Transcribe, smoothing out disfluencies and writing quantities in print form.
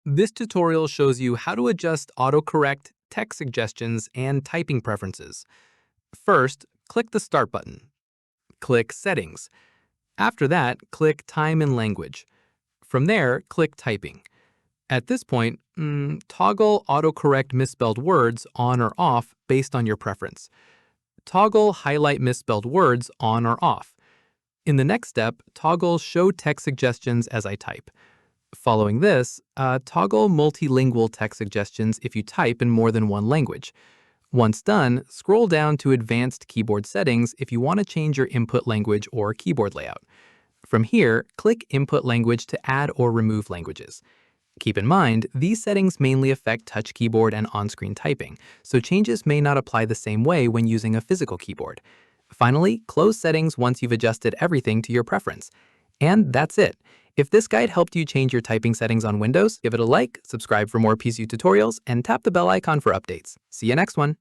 This tutorial shows you how to adjust autocorrect, text suggestions, and typing preferences. First, click the Start button. Click Settings. After that, click Time and Language. From there, click Typing. At this point, toggle autocorrect misspelled words on or off based on your preference. Toggle highlight misspelled words on or off. In the next step, toggle show text suggestions as I type. Following this, toggle multilingual text suggestions if you type in more than one language. Once done, scroll down to Advanced Keyboard Settings if you want to change your input language or keyboard layout. From here, click Input Language to add or remove languages. Keep in mind, these settings mainly affect touch keyboard and on-screen typing, so changes may not apply the same way when using a physical keyboard. Finally, close settings once you've adjusted everything to your preference. And that's it. If this guide helped you change your typing settings on Windows, give it a like, subscribe for more PCU tutorials, and tap the bell icon for updates. See you next one.